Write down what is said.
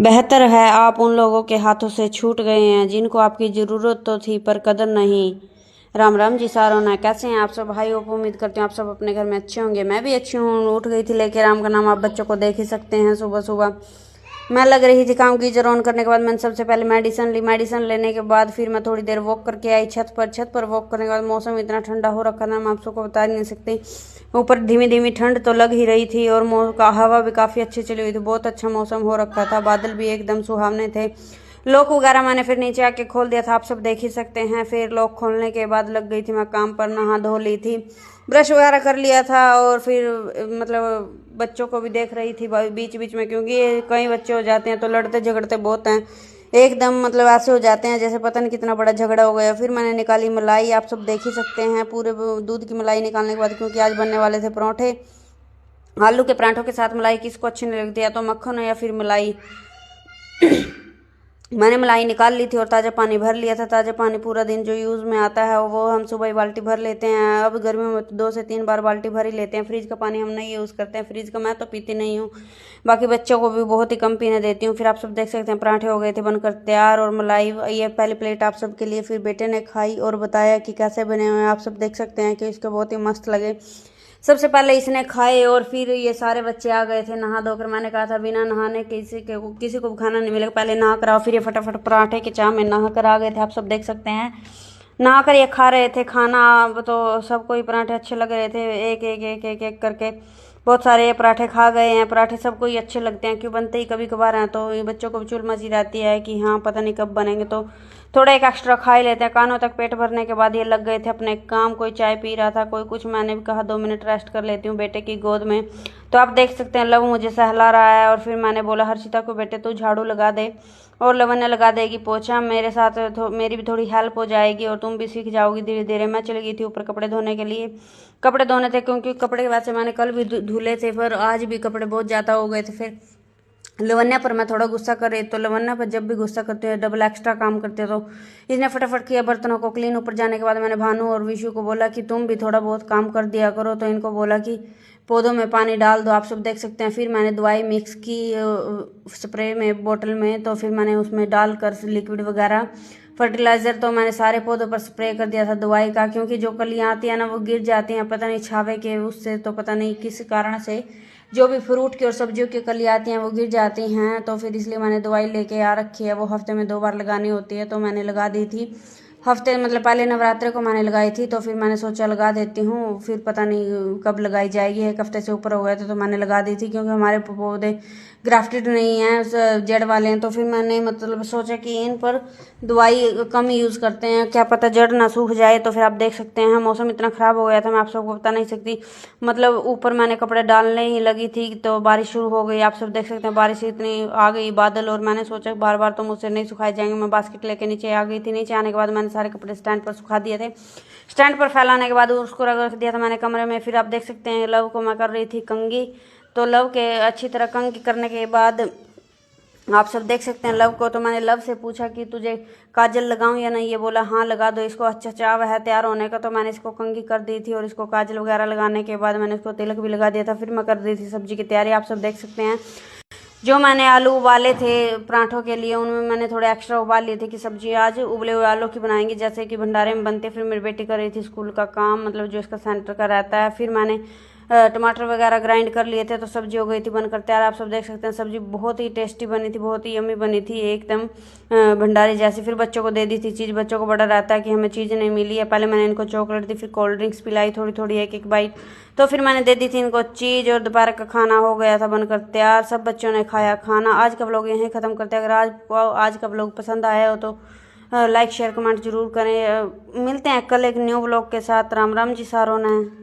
बेहतर है आप उन लोगों के हाथों से छूट गए हैं जिनको आपकी ज़रूरत तो थी पर कदर नहीं। राम राम जी सारों ने, कैसे हैं आप सब भाई। उम्मीद करती हूँ आप सब अपने घर में अच्छे होंगे। मैं भी अच्छी हूँ। उठ गई थी लेके राम का नाम, आप बच्चों को देख ही सकते हैं। सुबह सुबह मैं लग रही थी काम, गीजर ऑन करने के बाद मैंने सबसे पहले मेडिसिन ली। मेडिसिन लेने के बाद फिर मैं थोड़ी देर वॉक करके आई छत पर वॉक करने के बाद मौसम इतना ठंडा हो रखा था, मैं आप सबको बता नहीं सकती। ऊपर धीमी धीमी ठंड तो लग ही रही थी और हवा भी काफ़ी अच्छी चली हुई थी। बहुत अच्छा मौसम हो रखा था, बादल भी एकदम सुहावने थे। लॉक वगैरह मैंने फिर नीचे आके खोल दिया था, आप सब देख ही सकते हैं। फिर लॉक खोलने के बाद लग गई थी मैं काम पर, नहा धो ली थी, ब्रश वगैरह कर लिया था और फिर मतलब बच्चों को भी देख रही थी बीच बीच में, क्योंकि कई बच्चे हो जाते हैं तो लड़ते झगड़ते बहुत हैं एकदम, मतलब ऐसे हो जाते हैं जैसे पता नहीं कितना बड़ा झगड़ा हो गया। फिर मैंने निकाली मलाई, आप सब देख ही सकते हैं। पूरे दूध की मलाई निकालने के बाद, क्योंकि आज बनने वाले थे पराठे, आलू के पराठों के साथ मलाई किसको अच्छी नहीं लगती, या तो मक्खन हो या फिर मलाई। मैंने मलाई निकाल ली थी और ताज़ा पानी भर लिया था। ताज़ा पानी पूरा दिन जो यूज़ में आता है वो हम सुबह ही बाल्टी भर लेते हैं। अब गर्मियों में 2 से 3 बार बाल्टी भर ही लेते हैं। फ्रिज का पानी हम नहीं यूज़ करते हैं। फ्रिज का मैं तो पीती नहीं हूँ, बाकी बच्चों को भी बहुत ही कम पीने देती हूँ। फिर आप सब देख सकते हैं पराठे हो गए थे बनकर तैयार और मलाई, ये पहली प्लेट आप सबके लिए। फिर बेटे ने खाई और बताया कि कैसे बने हुए हैं। आप सब देख सकते हैं कि इसको बहुत ही मस्त लगे। सबसे पहले इसने खाए और फिर ये सारे बच्चे आ गए थे नहा धोकर। मैंने कहा था बिना नहाने किसी को खाना नहीं मिलेगा, पहले नहा कर आओ। फिर ये फटाफट पराठे के चाव में नहा कर आ गए थे, आप सब देख सकते हैं। नहा कर ये खा रहे थे खाना, तो सबको ही पराठे अच्छे लग रहे थे। एक एक एक एक एक करके बहुत सारे ये पराठे खा गए हैं। पराठे सबको ही अच्छे लगते हैं, क्यों बनते ही कभी कभार हैं, तो ये बच्चों को भी चुल मची रहती है कि हाँ पता नहीं कब बनेंगे, तो थोड़ा एक एक्स्ट्रा खा ही लेते हैं। कानों तक पेट भरने के बाद ये लग गए थे अपने काम। कोई चाय पी रहा था, कोई कुछ। मैंने भी कहा 2 मिनट रेस्ट कर लेती हूँ बेटे की गोद में। तो आप देख सकते हैं लव मुझे सहला रहा है और फिर मैंने बोला हर्षिता को, बेटे तू झाड़ू लगा दे और लवन्या लगा देगी पोछा, मेरे साथ मेरी भी थोड़ी हेल्प हो जाएगी और तुम भी सीख जाओगी धीरे धीरे। मैं चली गई थी ऊपर कपड़े धोने के लिए। कपड़े धोने थे क्योंकि कपड़े वैसे मैंने कल भी धुले थे, पर आज भी कपड़े बहुत ज़्यादा हो गए थे। फिर लवन्या पर मैं थोड़ा गुस्सा कर रही, तो लवन्या पर जब भी गुस्सा करते हैं डबल एक्स्ट्रा काम करते, तो इसने फटाफट किया बर्तनों को क्लीन। ऊपर जाने के बाद मैंने भानु और विशु को बोला कि तुम भी थोड़ा बहुत काम कर दिया करो, तो इनको बोला कि पौधों में पानी डाल दो, आप सब देख सकते हैं। फिर मैंने दवाई मिक्स की स्प्रे में बोतल में, तो फिर मैंने उसमें डालकर लिक्विड वगैरह फर्टिलाइज़र तो मैंने सारे पौधों पर स्प्रे कर दिया था दवाई का, क्योंकि जो कलियाँ आती हैं ना वो गिर जाती हैं, पता नहीं छावे के उससे, तो पता नहीं किस कारण से जो भी फ्रूट की और सब्जियों की कलियाँ आती हैं वो गिर जाती हैं। तो फिर इसलिए मैंने दवाई लेके आ रखी है, वो हफ्ते में 2 बार लगानी होती है, तो मैंने लगा दी थी। हफ्ते मतलब पहले नवरात्रे को मैंने लगाई थी, तो फिर मैंने सोचा लगा देती हूँ, फिर पता नहीं कब लगाई जाएगी। 1 हफ्ते से ऊपर हो गए थे तो मैंने लगा दी थी, क्योंकि हमारे पौधे ग्राफ्टेड नहीं हैं, जड़ वाले हैं। तो फिर मैंने मतलब सोचा कि इन पर दवाई कम यूज़ करते हैं, क्या पता जड़ ना सूख जाए। तो फिर आप देख सकते हैं मौसम इतना ख़राब हो गया था, मैं आप सबको बता नहीं सकती। मतलब ऊपर मैंने कपड़े डालने ही लगी थी तो बारिश शुरू हो गई, आप सब देख सकते हैं। बारिश इतनी आ गई, बादल, और मैंने सोचा बार बार तो मुझसे नहीं सुखाए जाएंगे। मैं बास्केट लेके नीचे आ गई थी। नीचे आने के बाद मैंने सारे कपड़े स्टैंड पर सुखा दिए थे। स्टैंड पर फैलाने के बाद उसको रख दिया था मैंने कमरे में। फिर आप देख सकते हैं लव को मैं कर रही थी कंघी, तो लव के अच्छी तरह कंघी करने के बाद आप सब देख सकते हैं लव को। तो मैंने लव से पूछा कि तुझे काजल लगाऊं या नहीं, ये बोला हाँ लगा दो, इसको अच्छा चाव है तैयार होने का। तो मैंने इसको कंघी कर दी थी और इसको काजल वगैरह लगाने के बाद मैंने इसको तिलक भी लगा दिया था। फिर मैं कर दी थी सब्जी की तैयारी। आप सब देख सकते हैं जो मैंने आलू उबाले थे पराठों के लिए, उनमें मैंने थोड़े एक्स्ट्रा उबाल लिए थे कि सब्जी आज उबले हुए आलू की बनाएंगे, जैसे कि भंडारे में बनते। फिर मेरी बेटी कर रही थी स्कूल का काम, मतलब जो इसका सेंटर का रहता है। फिर मैंने टमाटर वगैरह ग्राइंड कर लिए थे, तो सब्जी हो गई थी बनकर तैयार। आप सब देख सकते हैं सब्जी बहुत ही टेस्टी बनी थी, बहुत ही यम्मी बनी थी एकदम भंडारे जैसी। फिर बच्चों को दे दी थी चीज़, बच्चों को बड़ा रहता है कि हमें चीज़ नहीं मिली है। पहले मैंने इनको चॉकलेट दी, फिर कोल्ड ड्रिंक्स पिलाई थोड़ी थोड़ी, एक एक बाइट, तो फिर मैंने दे दी थी इनको चीज़। और दोपहर का खाना हो गया था बनकर तैयार, सब बच्चों ने खाया खाना। आज का व्लॉग यहीं ख़त्म करते हैं। अगर आज का व्लॉग पसंद आया हो तो लाइक शेयर कमेंट जरूर करें। मिलते हैं कल एक न्यू व्लॉग के साथ। राम राम जी सारों ने।